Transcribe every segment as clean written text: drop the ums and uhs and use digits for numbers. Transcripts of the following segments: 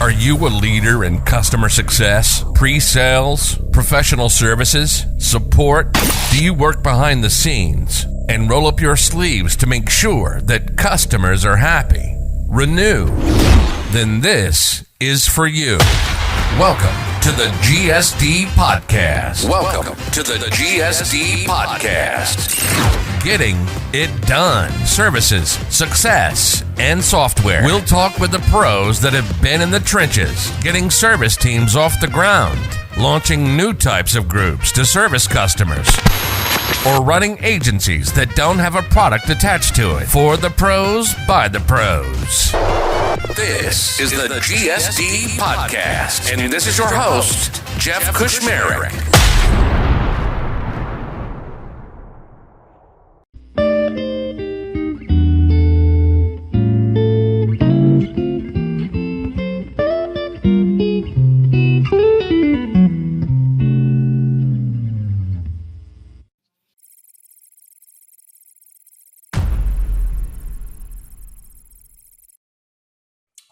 Are you a leader in customer success, pre-sales, professional services, support? Do you work behind the scenes and roll up your sleeves to make sure that customers are happy? Renew. Then this is for you. Welcome to the GSD Podcast. Welcome to the GSD Podcast. Getting it done. Services, success, and software. We'll talk with the pros that have been in the trenches, getting service teams off the ground, launching new types of groups to service customers, or running agencies that don't have a product attached to it. For the pros, by the pros. This is the GSD Podcast, and this is your host, Jeff Kushmerek.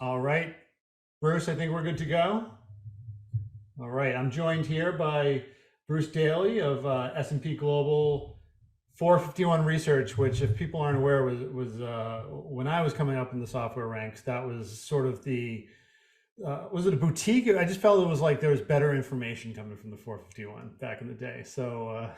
All right, Bruce, I think we're good to go. All right, I'm joined here by Bruce Daley of S&P Global 451 Research, which, if people aren't aware, was when I was coming up in the software ranks, that was sort of the, was it a boutique? I just felt it was like there was better information coming from the 451 back in the day. So,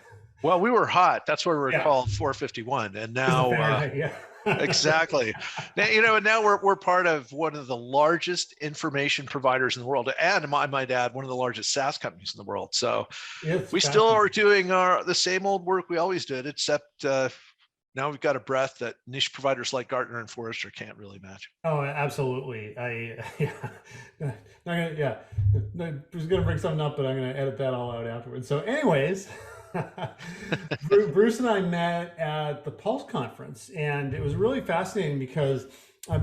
well, we were hot. That's why we were Yeah. called 451, and now yeah. exactly. Now we're part of one of the largest information providers in the world, and I might add, one of the largest SaaS companies in the world. So It's we still are doing the same old work we always did, except now we've got a breadth that niche providers like Gartner and Forrester can't really match. Oh, absolutely. I was going to bring something up, but I'm going to edit that all out afterwards. So anyways, Bruce and I met at the Pulse conference, and it was really fascinating because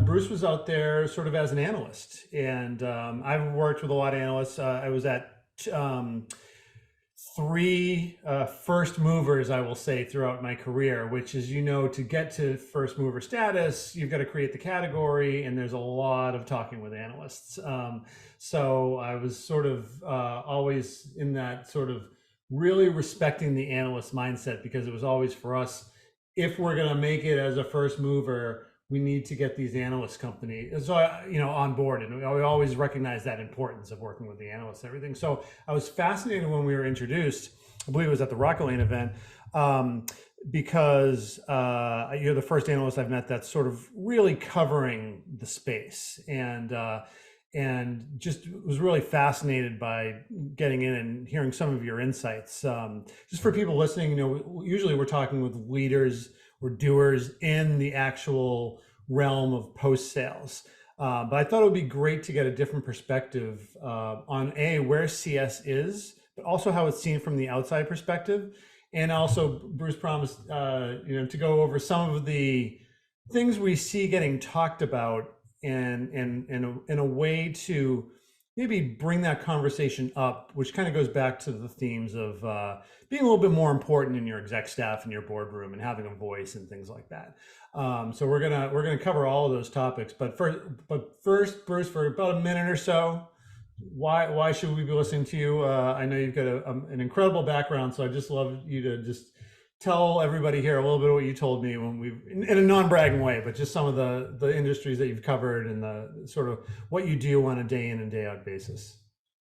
Bruce was out there sort of as an analyst, and I've worked with a lot of analysts. I was at three first movers, I will say, throughout my career, which is, to get to first mover status, you've got to create the category, and there's a lot of talking with analysts. So I was sort of always in that sort of really respecting the analyst mindset, because it was always for us, if we're going to make it as a first mover, we need to get these analyst companies on board, and we always recognize that importance of working with the analysts and everything. So I was fascinated when we were introduced, I believe it was at the Rocket Lane event, because you're the first analyst I've met that's sort of really covering the space, and just was really fascinated by getting in and hearing some of your insights. Just for people listening, usually we're talking with leaders or doers in the actual realm of post-sales. But I thought it would be great to get a different perspective on where CS is, but also how it's seen from the outside perspective. And also, Bruce promised to go over some of the things we see getting talked about, and in a way to maybe bring that conversation up, which kind of goes back to the themes of being a little bit more important in your exec staff and your boardroom, and having a voice and things like that. So we're gonna cover all of those topics. But first, Bruce, for about a minute or so, why should we be listening to you? I know you've got an incredible background, so I just love you to just tell everybody here a little bit of what you told me when in a non-bragging way, but just some of the industries that you've covered and the sort of what you do on a day in and day out basis.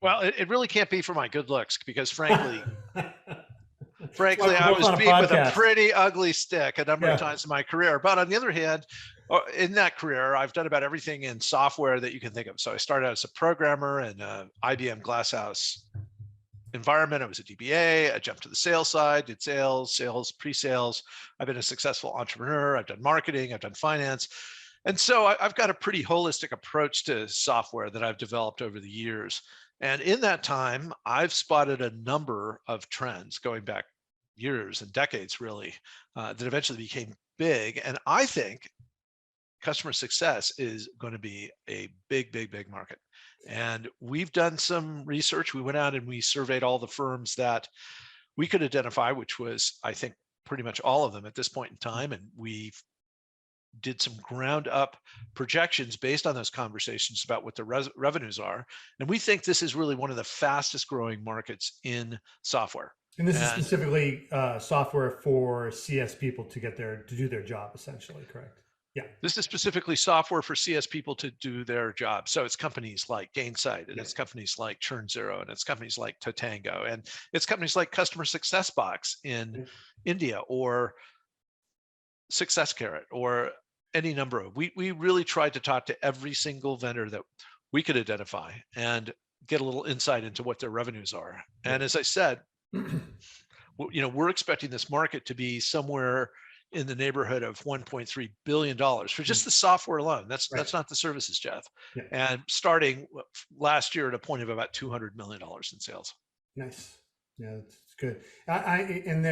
Well, it really can't be for my good looks, because frankly, Well, I was on a beat with a podcast. pretty ugly stick a number of times in my career. But on the other hand, in that career, I've done about everything in software that you can think of. So I started out as a programmer in IBM Glasshouse environment. I was a DBA. I jumped to the sales side, did sales, pre-sales. I've been a successful entrepreneur. I've done marketing. I've done finance. And so I've got a pretty holistic approach to software that I've developed over the years. And in that time, I've spotted a number of trends going back years and decades, really, that eventually became big. And I think customer success is going to be a big, big, big market. And we've done some research. We went out and we surveyed all the firms that we could identify, which was, I think, pretty much all of them at this point in time. And we did some ground up projections based on those conversations about what the revenues are. And we think this is really one of the fastest growing markets in software. And this is specifically software for CS people to do their job, essentially, correct? Yeah. This is specifically software for CS people to do their job. So it's companies like Gainsight, and it's companies like Churn Zero, and it's companies like Totango, and it's companies like Customer Success Box in India, or Success Carrot, or any number of. We really tried to talk to every single vendor that we could identify and get a little insight into what their revenues are. And as I said, we're expecting this market to be somewhere in the neighborhood of $1.3 billion for just the software alone. That's not the services, Jeff. Yeah. And starting last year at a point of about $200 million in sales. Nice. Yeah, it's good. And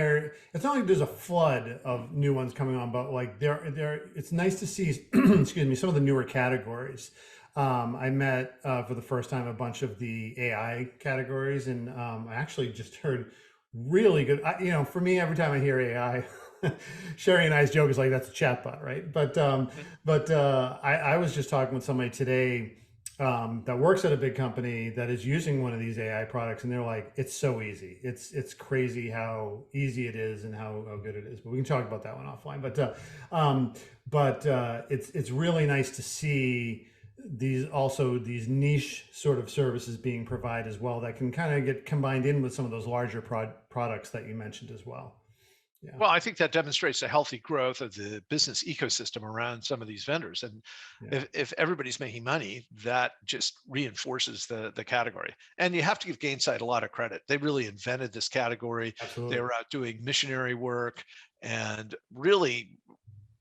it's not like there's a flood of new ones coming on, but like it's nice to see, excuse me, some of the newer categories. I met for the first time a bunch of the AI categories, and I actually just heard really good. For me, every time I hear AI, Sherry and I's joke is like, that's a chatbot, right? But I was just talking with somebody today that works at a big company that is using one of these AI products, and they're like, it's so easy. It's crazy how easy it is and how good it is. But we can talk about that one offline. But it's really nice to see these niche sort of services being provided as well that can kind of get combined in with some of those larger products that you mentioned as well. Yeah. Well, I think that demonstrates a healthy growth of the business ecosystem around some of these vendors. And if everybody's making money, that just reinforces the category. And you have to give Gainsight a lot of credit. They really invented this category. Absolutely. They were out doing missionary work and really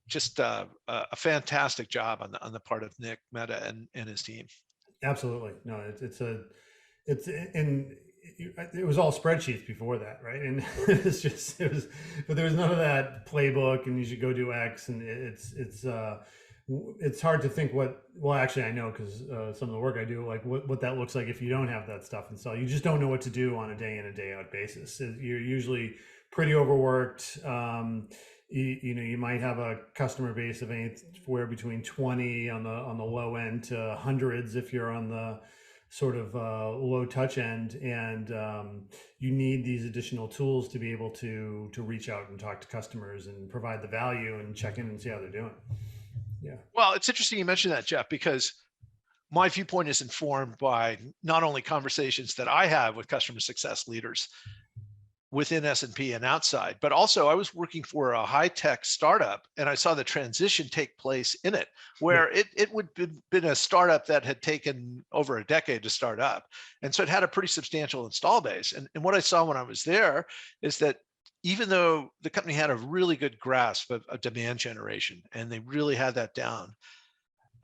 just a fantastic job on the part of Nick Mehta and his team. Absolutely. No, it was all spreadsheets before that, right? And but there was none of that playbook and you should go do X, and it's hard to think well, actually I know, because some of the work I do, like what that looks like if you don't have that stuff installed. You just don't know what to do on a day in and day out basis. You're usually pretty overworked. You might have a customer base of anywhere between 20 on the low end to hundreds if you're on the sort of low touch end, and you need these additional tools to be able to reach out and talk to customers and provide the value and check in and see how they're doing. Yeah. Well, it's interesting you mentioned that, Jeff, because my viewpoint is informed by not only conversations that I have with customer success leaders within S&P and outside, but also I was working for a high-tech startup, and I saw the transition take place in it, where it would have been a startup that had taken over a decade to start up. And so it had a pretty substantial install base. And what I saw when I was there is that even though the company had a really good grasp of demand generation, and they really had that down,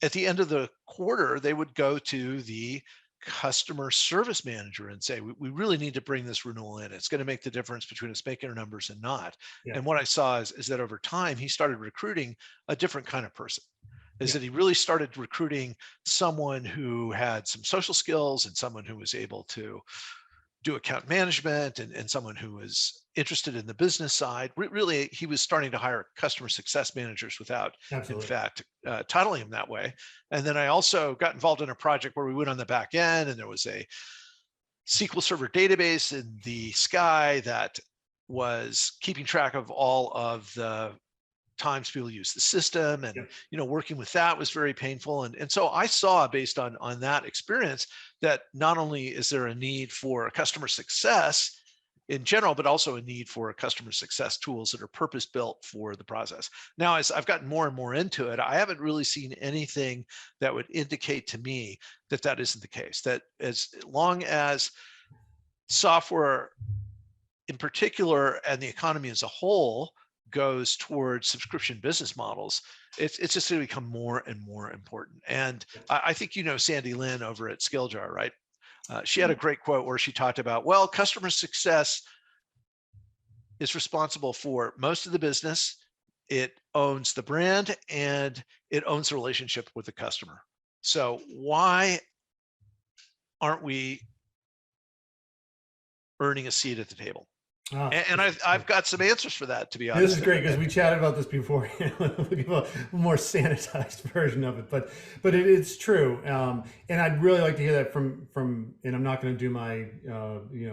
at the end of the quarter, they would go to the customer service manager and say, we really need to bring this renewal in. It's going to make the difference between us making our numbers and not. Yeah. And what I saw is that over time, he started recruiting a different kind of person. That he really started recruiting someone who had some social skills, and someone who was able to do account management, and someone who was interested in the business side. Really, he was starting to hire customer success managers without, in fact, titling them that way. And then I also got involved in a project where we went on the back end, and there was a SQL Server database in the sky that was keeping track of all of the times people use the system, and working with that was very painful. And so I saw, based on that experience, that not only is there a need for customer success in general, but also a need for customer success tools that are purpose-built for the process. Now, as I've gotten more and more into it, I haven't really seen anything that would indicate to me that that isn't the case. That as long as software in particular, and the economy as a whole, goes towards subscription business models, it's just going to become more and more important. And I think Sandy Lynn over at Skilljar, right? She had a great quote where she talked about, well, customer success is responsible for most of the business. It owns the brand, and it owns the relationship with the customer. So why aren't we earning a seat at the table? And I've got some answers for that, to be honest. This is great because we chatted about this before. We'll give a more sanitized version of it, but it's true. And I'd really like to hear that from. And I'm not going to do my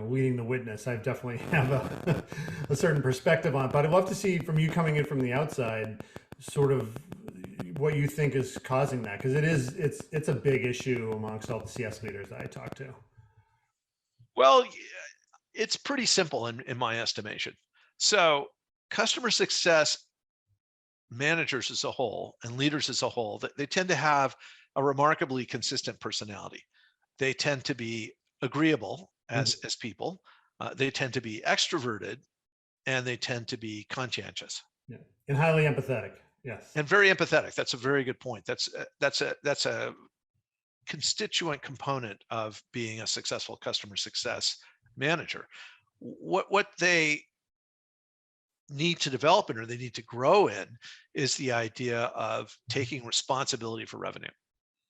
leading the witness. I definitely have a certain perspective on it, but I'd love to see from you coming in from the outside, sort of what you think is causing that, because it's a big issue amongst all the CS leaders that I talk to. Well, it's pretty simple in my estimation. So customer success managers as a whole and leaders as a whole, they tend to have a remarkably consistent personality. They tend to be agreeable as people. They tend to be extroverted, and they tend to be conscientious. Yeah. And highly empathetic. Yes. And very empathetic. That's a very good point. That's a constituent component of being a successful customer success manager. What they need to develop in, or they need to grow in, is the idea of taking responsibility for revenue.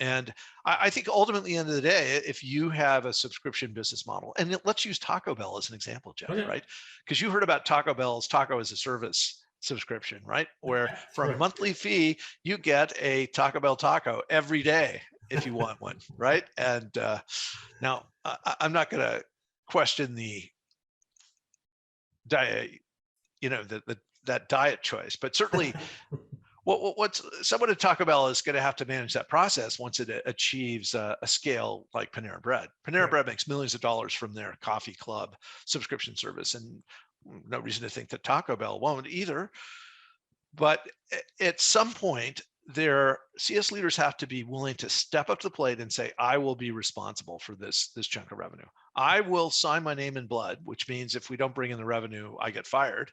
And I think ultimately, at the end of the day, if you have a subscription business model, and let's use Taco Bell as an example, Jeff, right? Because you heard about Taco Bell's Taco as a Service subscription, right? Where for a monthly fee, you get a Taco Bell taco every day if you want one, right? And now I'm not going to question the diet, that diet choice, but certainly what's someone at Taco Bell is going to have to manage that process once it achieves a scale like Panera Bread. Panera Bread makes millions of dollars from their coffee club subscription service, and no reason to think that Taco Bell won't either. But at some point, their CS leaders have to be willing to step up to the plate and say, I will be responsible for this chunk of revenue. I will sign my name in blood, which means if we don't bring in the revenue, I get fired.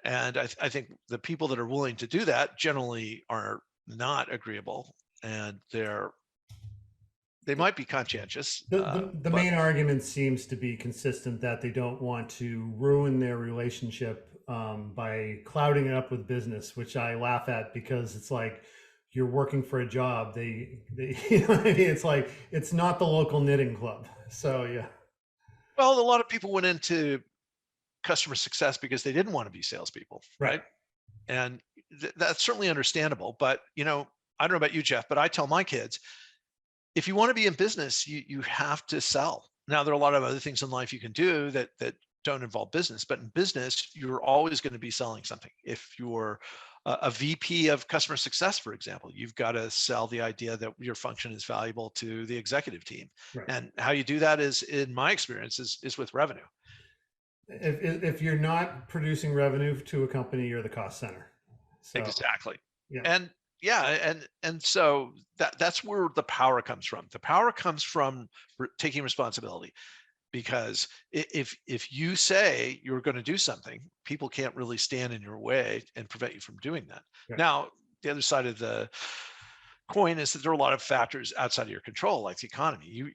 And I think the people that are willing to do that generally are not agreeable, and they might be conscientious. The main argument seems to be consistent, that they don't want to ruin their relationship by clouding it up with business, which I laugh at, because it's like you're working for a job. They what I mean? It's like, it's not the local knitting club. So yeah. Well, a lot of people went into customer success because they didn't want to be salespeople, right? And that's certainly understandable. But I don't know about you, Jeff, but I tell my kids, if you want to be in business, you have to sell. Now, there are a lot of other things in life you can do that don't involve business, but in business, you're always going to be selling something. If you're a VP of customer success, for example, you've got to sell the idea that your function is valuable to the executive team. And how you do that is, in my experience, is with revenue. If you're not producing revenue to a company, you're the cost center. So, exactly. Yeah. And so that's where the power comes from. The power comes from taking responsibility, because if you say you're going to do something, people can't really stand in your way and prevent you from doing that. Now, the other side of the coin is that there are a lot of factors outside of your control, like the economy.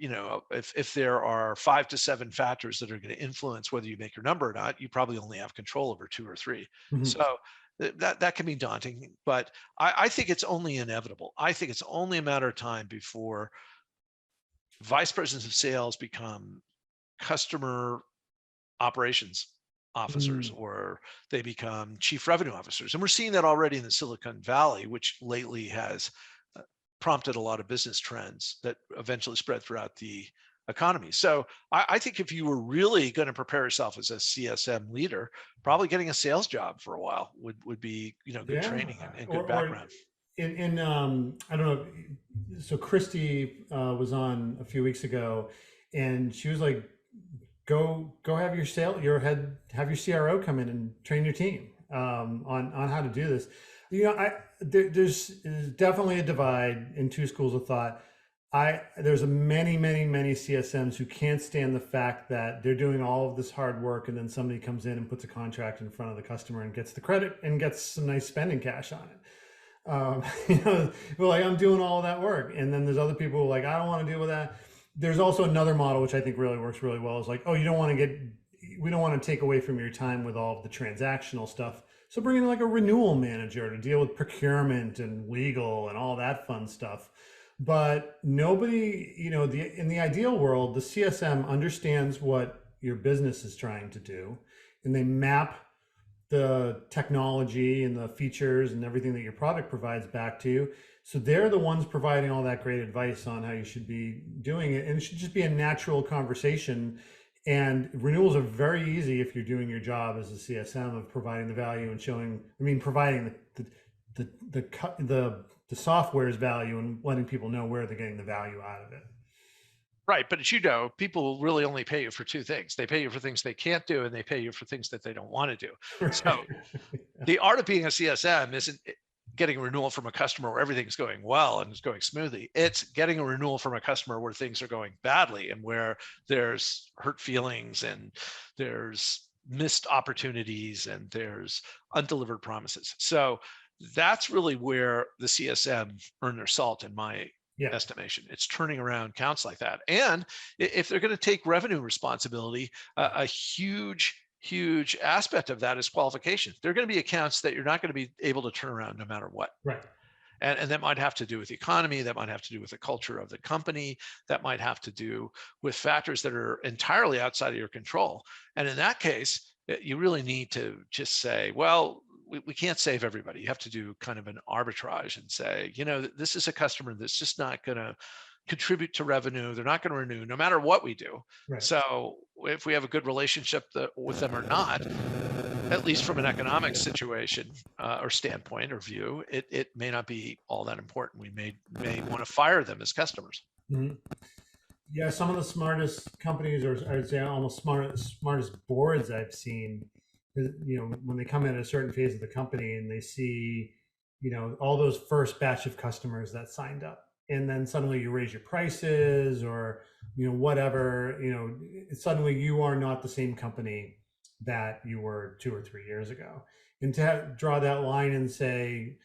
If there are 5 to 7 factors that are going to influence whether you make your number or not, you probably only have control over 2 or 3. So that can be daunting, but I think it's only inevitable. I think it's only a matter of time before vice presidents of sales become customer operations officers, or they become chief revenue officers. And we're seeing that already in the Silicon Valley, which lately has prompted a lot of business trends that eventually spread throughout the economy. So I think if you were really going to prepare yourself as a CSM leader, probably getting a sales job for a while would be good training and good background. In I don't know. So Christy was on a few weeks ago, and she was like, go have have your CRO come in and train your team on how to do this. There's definitely a divide in two schools of thought. There's many CSMs who can't stand the fact that they're doing all of this hard work, and then somebody comes in and puts a contract in front of the customer and gets the credit and gets some nice spending cash on it. We're like, I'm doing all of that work. And then there's other people who are like, I don't want to deal with that. There's also another model, which I think really works really well, is like, oh, we don't want to take away from your time with all of the transactional stuff. So bring in like a renewal manager to deal with procurement and legal and all that fun stuff. But nobody, in the ideal world, the CSM understands what your business is trying to do. and they map the technology and the features and everything that your product provides back to you. So they're the ones providing all that great advice on how you should be doing it. And it should just be a natural conversation. And renewals are very easy if you're doing your job as a CSM of providing the value and showing, providing the software's value and letting people know where they're getting the value out of it. Right. But as you know, people really only pay you for two things. They pay you for things they can't do, and they pay you for things that they don't want to do. Right. So the art of being a CSM isn't getting a renewal from a customer where everything's going well and it's going smoothly. It's getting a renewal from a customer where things are going badly and where there's hurt feelings and there's missed opportunities and there's undelivered promises. So that's really where the CSM earn their salt in my estimation. It's turning around accounts like that. And if they're going to take revenue responsibility, a huge aspect of that is qualification. There are going to be accounts that you're not going to be able to turn around no matter what. Right. And that might have to do with the economy. That might have to do with the culture of the company. That might have to do with factors that are entirely outside of your control. And in that case, you really need to just say, well, we can't save everybody. You have to do kind of an arbitrage and say, this is a customer that's just not going to contribute to revenue. They're not going to renew no matter what we do. Right. So if we have a good relationship with them or not, at least from an economic situation or standpoint or view, it may not be all that important. We may want to fire them as customers. Mm-hmm. Yeah, some of the smartest companies, or I'd say almost smartest boards I've seen, when they come in at a certain phase of the company and they see, all those first batch of customers that signed up, and then suddenly you raise your prices or, whatever, suddenly you are not the same company that you were 2 or 3 years ago. And to draw that line and say,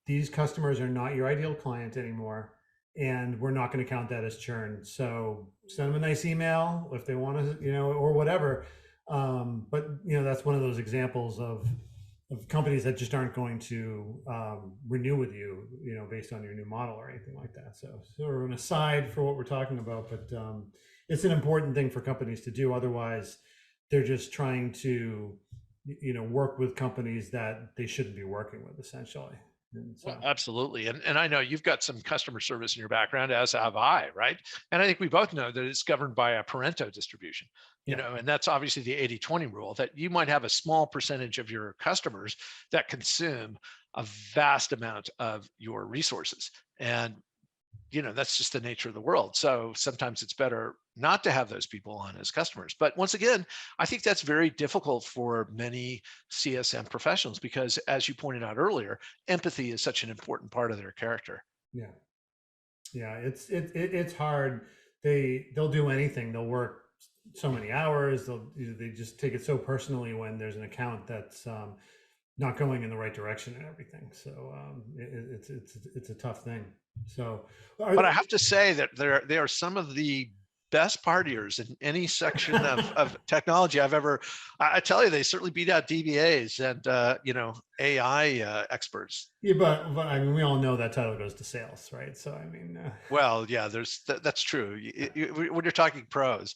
these customers are not your ideal client anymore, and we're not going to count that as churn. So send them a nice email if they want to, or whatever. But that's one of those examples of companies that just aren't going to renew with you, based on your new model or anything like that. So sort of an aside for what we're talking about, but it's an important thing for companies to do. Otherwise, they're just trying to, work with companies that they shouldn't be working with, essentially. So. Well, absolutely. And I know you've got some customer service in your background, as have I, right? And I think we both know that it's governed by a Pareto distribution, and that's obviously the 80-20 rule, that you might have a small percentage of your customers that consume a vast amount of your resources. And, that's just the nature of the world. So sometimes it's better not to have those people on as customers. But once again, I think that's very difficult for many CSM professionals because, as you pointed out earlier, empathy is such an important part of their character. Yeah. It's hard. They'll do anything. They'll work so many hours. They just take it so personally when there's an account that's not going in the right direction and everything. So it's a tough thing. So, but I have to say that they are some of the best partiers in any section of technology I've ever. I tell you, they certainly beat out DBAs and AI experts. Yeah, but we all know that title goes to sales, right? So well, yeah, that's true. When you're talking pros,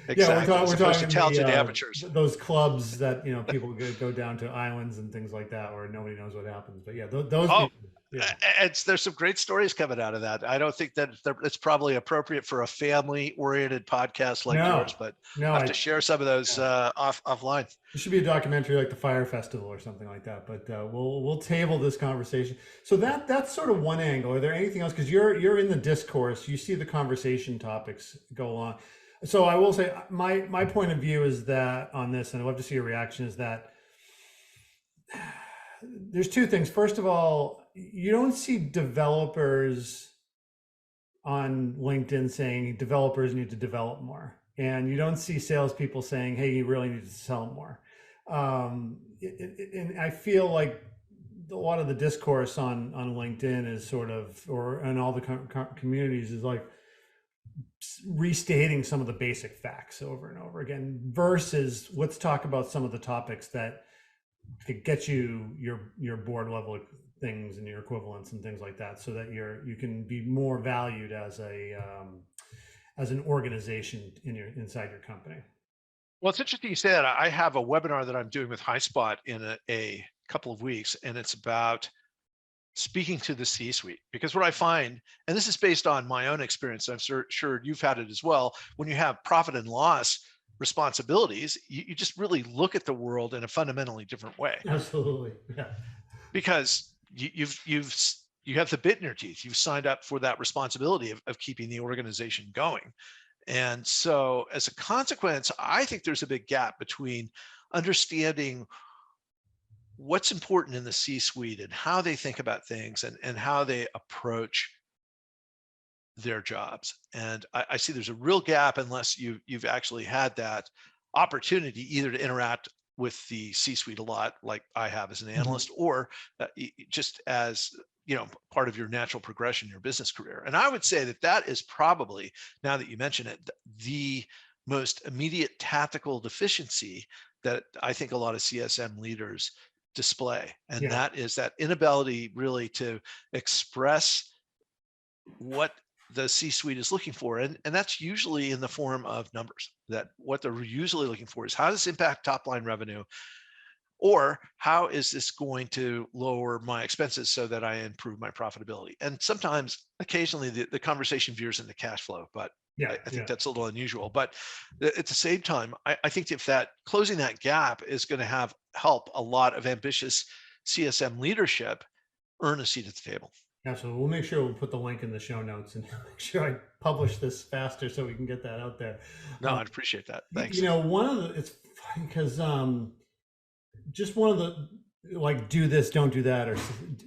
exactly. Yeah, we're talking talented amateurs. Those clubs that people go down to islands and things like that, where nobody knows what happens. But yeah, those. Oh. There's some great stories coming out of that. I don't think that it's probably appropriate for a family-oriented podcast like yours, but I have to share some of those offline. It should be a documentary like the Fire Festival or something like that. But we'll table this conversation. So that's sort of one angle. Are there anything else? Because you're in the discourse, you see the conversation topics go along. So I will say my point of view is that on this, and I'd love to see your reaction, is that there's two things. First of all, you don't see developers on LinkedIn saying developers need to develop more. And you don't see salespeople saying, hey, you really need to sell more. And I feel like a lot of the discourse on LinkedIn is sort of, or in all the communities, is like restating some of the basic facts over and over again, versus let's talk about some of the topics that could get you your board level things and your equivalents and things like that, so that you can be more valued as an organization inside your company. Well, it's interesting you say that. I have a webinar that I'm doing with HighSpot in a couple of weeks, and it's about speaking to the C-suite. Because what I find, and this is based on my own experience, I'm sure you've had it as well, when you have profit and loss responsibilities, you just really look at the world in a fundamentally different way. Absolutely, yeah. Because you have the bit in your teeth. You've signed up for that responsibility of keeping the organization going. And so as a consequence, I think there's a big gap between understanding what's important in the C-suite and how they think about things and how they approach their jobs. And I see there's a real gap unless you've actually had that opportunity either to interact with the C-suite a lot, like I have as an analyst, or just as part of your natural progression in your business career. And I would say that is probably, now that you mention it, the most immediate tactical deficiency that I think a lot of CSM leaders display. And that is that inability really to express what the C-suite is looking for. And that's usually in the form of numbers. That what they're usually looking for is, how does this impact top line revenue? Or how is this going to lower my expenses so that I improve my profitability? And sometimes, occasionally, the conversation veers into cash flow, but I think that's a little unusual. But at the same time, I think if closing that gap is going to help a lot of ambitious CSM leadership earn a seat at the table. Absolutely. We'll make sure we'll put the link in the show notes and make sure I publish this faster so we can get that out there. No, I'd appreciate that. Thanks. It's funny because just one of the, like, do this, don't do that, or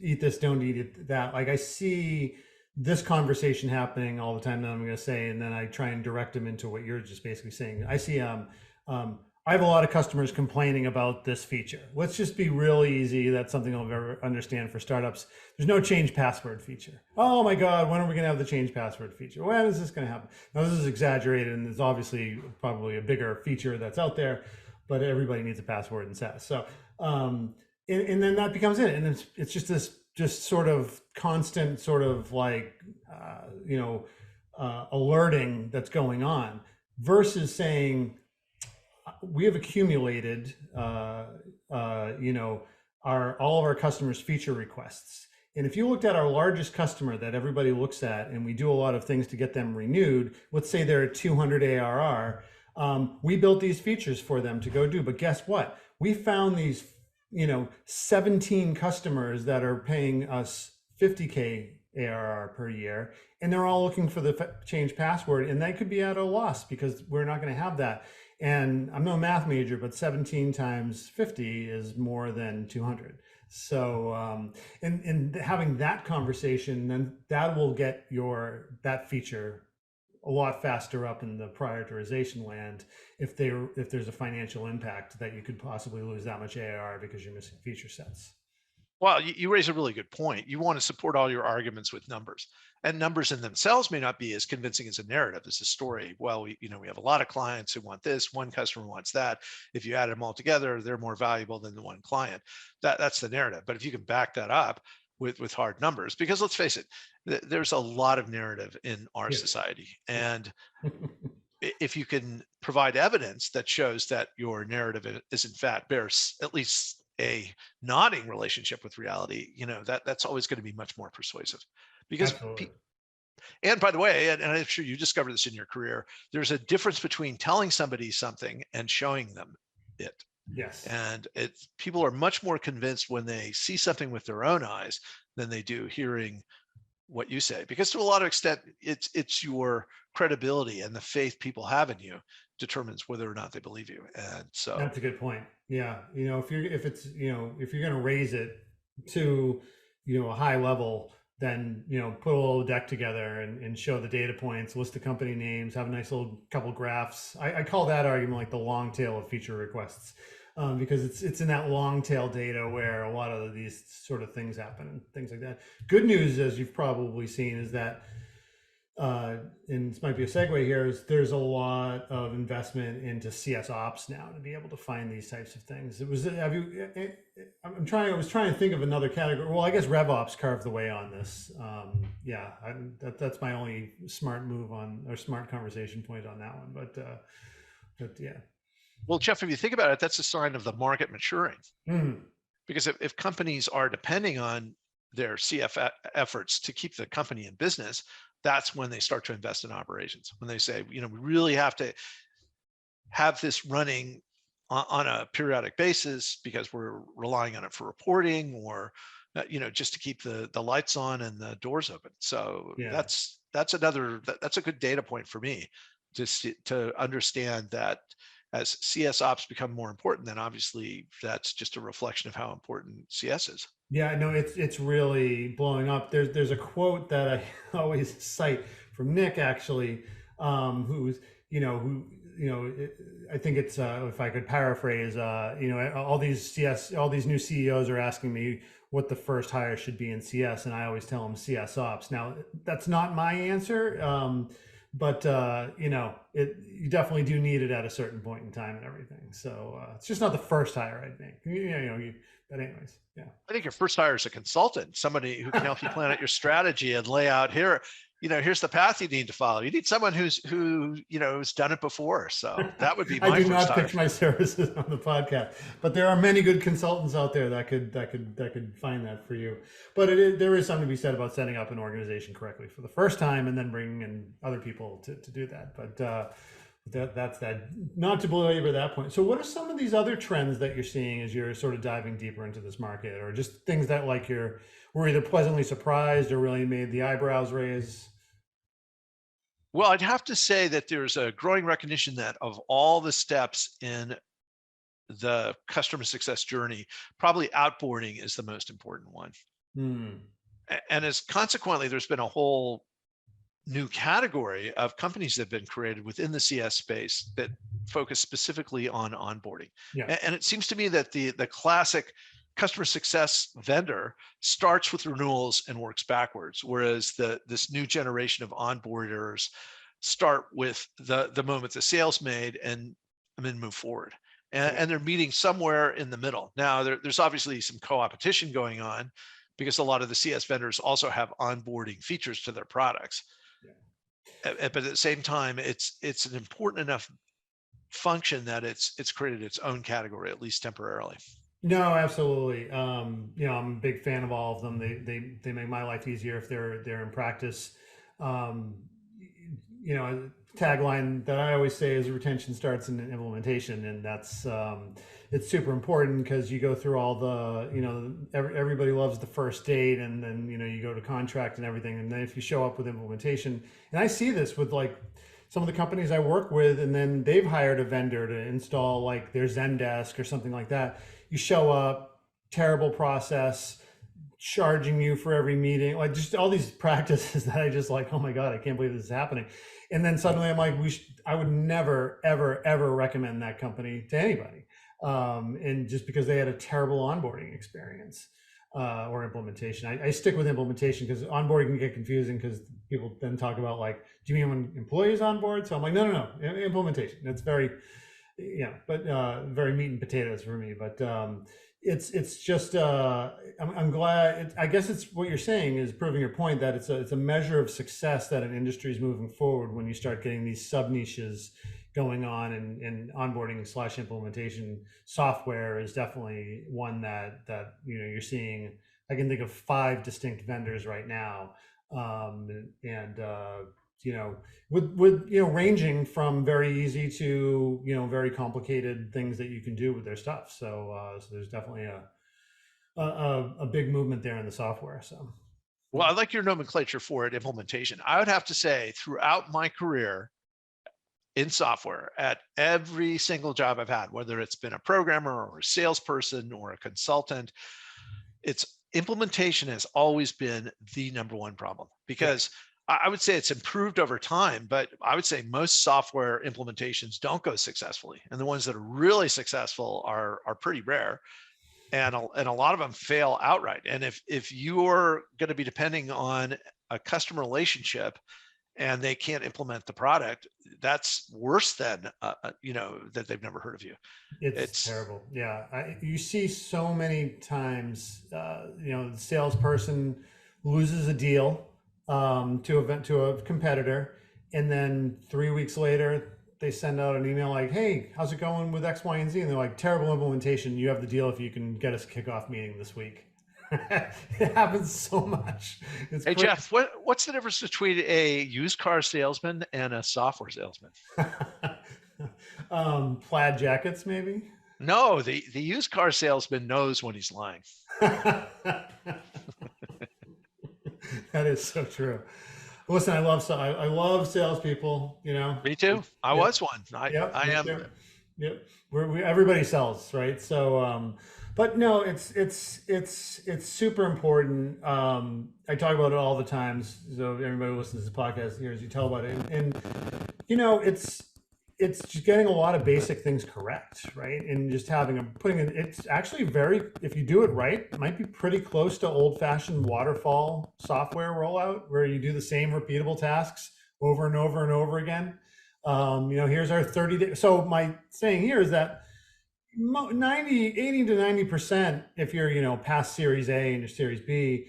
eat this, don't eat that. Like, I see this conversation happening all the time that I'm going to say, and then I try and direct them into what you're just basically saying. I see, I have a lot of customers complaining about this feature. Let's just be real easy. That's something I'll ever understand for startups. There's no change password feature. Oh my God, when are we going to have the change password feature? When is this going to happen? Now, this is exaggerated, and there's obviously probably a bigger feature that's out there, but everybody needs a password in SaaS. So, and then that becomes it. And it's just this sort of constant sort of like, alerting that's going on versus saying, we have accumulated, all of our customers' feature requests. And if you looked at our largest customer that everybody looks at, and we do a lot of things to get them renewed, let's say they're at 200 ARR, we built these features for them to go do. But guess what? We found these, 17 customers that are paying us 50K ARR per year, and they're all looking for the change password, and that could be at a loss because we're not going to have that. And I'm no math major, but 17 times 50 is more than 200. So, and having that conversation, then that will get that feature a lot faster up in the prioritization land if there's a financial impact that you could possibly lose that much ARR because you're missing feature sets. Well, you raise a really good point. You want to support all your arguments with numbers, and numbers in themselves may not be as convincing as a narrative, as a story. Well, we have a lot of clients who want this, one customer wants that. If you add them all together, they're more valuable than the one client. That's the narrative. But if you can back that up with hard numbers, because let's face it, there's a lot of narrative in our society. And if you can provide evidence that shows that your narrative is in fact bears at least a nodding relationship with reality, that's always going to be much more persuasive. Because and by the way, and I'm sure you discovered this in your career, there's a difference between telling somebody something and showing them it. Yes. And people are much more convinced when they see something with their own eyes than they do hearing what you say, because to a lot of extent, it's your credibility and the faith people have in you determines whether or not they believe you. And so that's a good point. Yeah. If you're going to raise it to, a high level, then, put a little deck together and show the data points, list the company names, have a nice little couple graphs. I call that argument like the long tail of feature requests, because it's in that long tail data where a lot of these sort of things happen and things like that. Good news, as you've probably seen, is that, and this might be a segue here, is there's a lot of investment into CS ops now to be able to find these types of things. I was trying to think of another category. Well, I guess RevOps carved the way on this. That's my only smart move smart conversation point on that one. But yeah. Well, Jeff, if you think about it, that's a sign of the market maturing. Mm. Because if companies are depending on their efforts to keep the company in business, that's when they start to invest in operations. When they say, we really have to have this running on a periodic basis because we're relying on it for reporting, or just to keep the lights on and the doors open. So Yeah. that's a good data point for me to understand that as CS ops become more important, then obviously that's just a reflection of how important CS is. Yeah, no, it's really blowing up. There's a quote that I always cite from Nick, actually, who's I think it's if I could paraphrase, all these new CEOs are asking me what the first hire should be in CS, and I always tell them CS ops. Now that's not my answer, but you definitely do need it at a certain point in time and everything. So it's just not the first hire, I think. But anyways, yeah. I think your first hire is a consultant, somebody who can help you plan out your strategy and lay out here's the path you need to follow. You need someone who's done it before. So that would be my I do first not hire. pitch my services on the podcast, but there are many good consultants out there that could find that for you. But there is something to be said about setting up an organization correctly for the first time and then bringing in other people to do that. But that's that. Not to belabor that point. So, what are some of these other trends that you're seeing as you're sort of diving deeper into this market, or just things that were either pleasantly surprised or really made the eyebrows raise? Well, I'd have to say that there's a growing recognition that of all the steps in the customer success journey, probably outboarding is the most important one. Hmm. And as consequently, there's been a whole new category of companies that have been created within the CS space that focus specifically on onboarding. Yeah. And it seems to me that the classic customer success vendor starts with renewals and works backwards, whereas this new generation of onboarders start with the moment the sale's made and then move forward. And they're meeting somewhere in the middle. Now, there's obviously some co-opetition going on because a lot of the CS vendors also have onboarding features to their products. But at the same time, it's an important enough function that it's created its own category, at least temporarily. No, absolutely. I'm a big fan of all of them. They make my life easier if they're in practice. Um, tagline that I always say is retention starts in implementation, and that's it's super important because you go through all the everybody loves the first date, and then you go to contract and everything, and then if you show up with implementation, and I see this with like some of the companies I work with, and then they've hired a vendor to install like their Zendesk or something like that. You show up, terrible process, charging you for every meeting, like just all these practices that I just like, oh my God, I can't believe this is happening. And then suddenly I'm like, I would never, ever, ever recommend that company to anybody. And just because they had a terrible onboarding experience or implementation. I stick with implementation because onboarding can get confusing because people then talk about like, do you mean when employees on board? So I'm like, no, implementation. That's very, but very meat and potatoes for me. But it's just I'm glad. I guess it's what you're saying is proving your point that it's a measure of success that an industry is moving forward when you start getting these sub niches going on, and onboarding / implementation software is definitely one that you're seeing. I can think of 5 distinct vendors right now, with ranging from very easy to very complicated things that you can do with their stuff. So there's definitely a big movement there in the software. So, well, I like your nomenclature for it, implementation. I would have to say, throughout my career in software, at every single job I've had, whether it's been a programmer or a salesperson or a consultant, implementation has always been the number one problem, because I would say it's improved over time, but I would say most software implementations don't go successfully. And the ones that are really successful are pretty rare. And a lot of them fail outright. And if you're going to be depending on a customer relationship and they can't implement the product, that's worse than that they've never heard of you. It's terrible. Yeah, you see so many times. The salesperson loses a deal to a competitor, and then 3 weeks later they send out an email like, "Hey, how's it going with X, Y, and Z?" And they're like, "Terrible implementation. You have the deal if you can get us a kickoff meeting this week." It happens so much. It's Hey, crazy. Jeff, what's the difference between a used car salesman and a software salesman? Plaid jackets, maybe. No, the used car salesman knows when he's lying. That is so true. Listen, I love salespeople. You know. Me too. I Yep. was one. Yep. I Me am. too. Yep. Everybody sells, right? So, but no, it's super important. I talk about it all the times. So everybody who listens to this podcast hears you tell about it, and you know, it's just getting a lot of basic things correct, right? And just putting in, it's actually if you do it right, it might be pretty close to old fashioned waterfall software rollout where you do the same repeatable tasks over and over and over again. You know, here's our 30 days. So my saying here is that 80 to 90%, if you're, you know, past Series A and your Series B,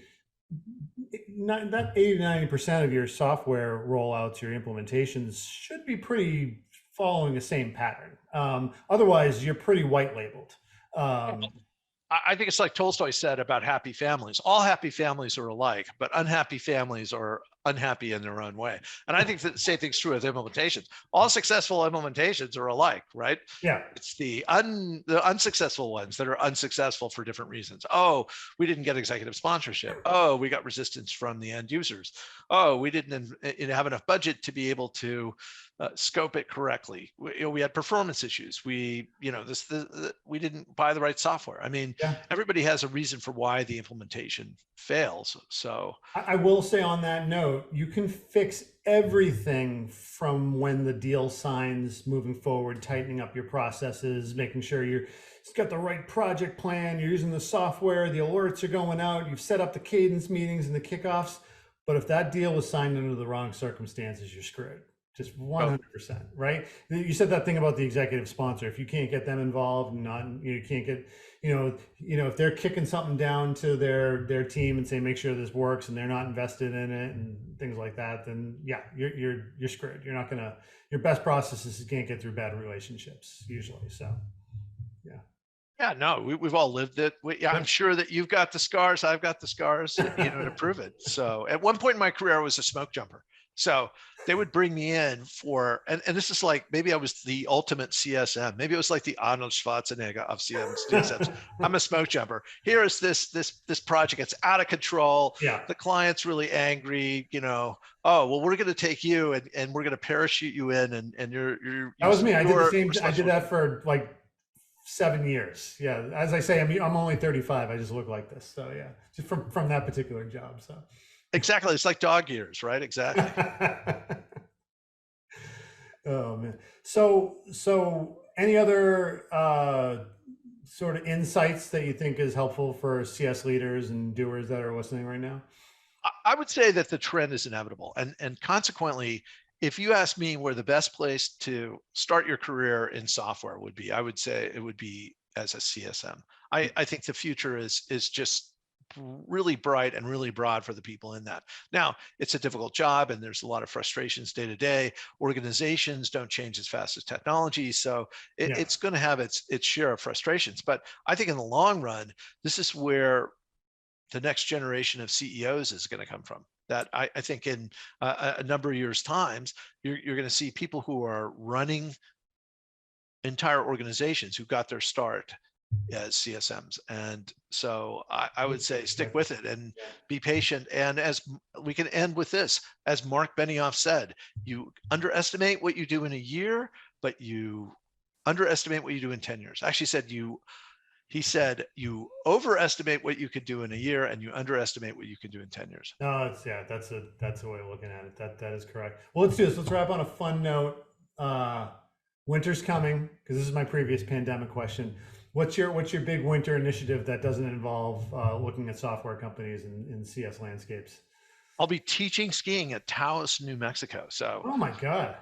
that 80 to 90% of your software rollouts, your implementations should be pretty following the same pattern. Otherwise, you're pretty white labeled. I think it's like Tolstoy said about happy families. All happy families are alike, but unhappy families are unhappy in their own way. And I think that the same thing's true with implementations. All successful implementations are alike, right? Yeah. It's the unsuccessful ones that are unsuccessful for different reasons. Oh, we didn't get executive sponsorship. Oh, we got resistance from the end users. Oh, we didn't have enough budget to be able to scope it correctly. We had performance issues. We didn't buy the right software. I mean, Yeah. everybody has a reason for why the implementation fails. So I will say on that note, you can fix everything from when the deal signs moving forward, tightening up your processes, making sure you've got the right project plan, you're using the software, the alerts are going out, you've set up the cadence meetings and the kickoffs. But if that deal was signed under the wrong circumstances, you're screwed. Just 100%, right? You said that thing about the executive sponsor. If you can't get them involved, you can't get, if they're kicking something down to their team and say make sure this works, and they're not invested in it and things like that, then yeah, you're screwed. You're not gonna. Your best processes can't get through bad relationships usually. So, yeah. Yeah, no, we've all lived it. I'm sure that you've got the scars. I've got the scars, to prove it. So at one point in my career, I was a smoke jumper. So they would bring me in for, and this is like, maybe I was the ultimate CSM. Maybe it was like the Arnold Schwarzenegger of CSMs. I'm a smoke jumper. Here is this project. It's out of control. Yeah. The client's really angry, Oh, well, we're going to take you and we're going to parachute you in and you're that was me. I did the same. I did that for like 7 years. Yeah. As I say, I'm only 35. I just look like this. So yeah, just from that particular job. So. Exactly. It's like dog years, right? Exactly. Oh man. So any other sort of insights that you think is helpful for CS leaders and doers that are listening right now? I would say that the trend is inevitable. And consequently, if you ask me where the best place to start your career in software would be, I would say it would be as a CSM. I think the future is just really bright and really broad for the people in that. Now, it's a difficult job and there's a lot of frustrations day to day. Organizations don't change as fast as technology. So it's going to have its share of frustrations. But I think in the long run, this is where the next generation of CEOs is going to come from. That I think in a number of years' times, you're going to see people who are running entire organizations who got their start as CSMs. And so I would say stick with it and be patient. And as we can end with this, as Mark Benioff said, you underestimate what you do in a year, but you underestimate what you do in 10 years. Actually he said you overestimate what you could do in a year and you underestimate what you can do in 10 years. No, that's a way of looking at it. That is correct. Well, let's do this. Let's wrap on a fun note. Winter's coming, because this is my previous pandemic question. What's your big winter initiative that doesn't involve looking at software companies in CS landscapes? I'll be teaching skiing at Taos, New Mexico. So. Oh my God.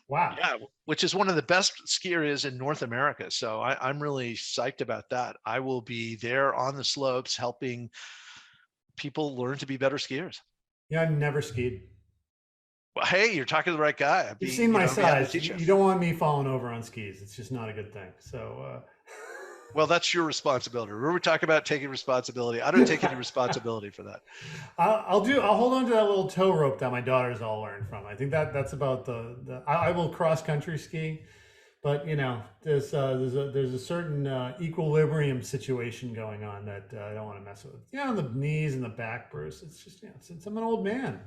Wow. Yeah, which is one of the best ski areas in North America. So I'm really psyched about that. I will be there on the slopes helping people learn to be better skiers. Yeah, I've never skied. Well, hey, you're talking to the right guy. You've seen my size. You don't want me falling over on skis. It's just not a good thing. So, well, that's your responsibility. We're talking about taking responsibility. I don't take any responsibility for that. I'll hold on to that little tow rope that my daughters all learned from. I think that's about I will cross country ski, but there's a certain equilibrium situation going on that I don't want to mess with. The knees and the back, Bruce. It's just since I'm an old man.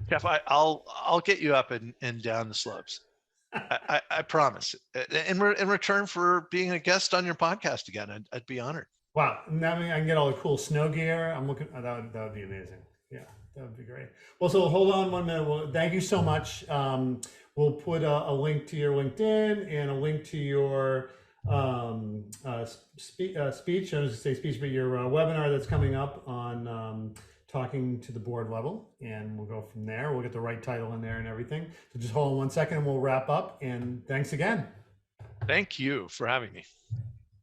Jeff, I'll get you up and down the slopes. I promise. In return for being a guest on your podcast again, I'd be honored. Wow, now I can get all the cool snow gear. I'm looking. That would be amazing. Yeah, that would be great. Well, so hold on 1 minute. Well, thank you so much. We'll put a link to your LinkedIn and a link to your speech. I was going to say speech, but your webinar that's coming up on talking to the board level, and we'll go from there. We'll get the right title in there and everything. So just hold on 1 second and we'll wrap up, and thanks again. Thank you for having me.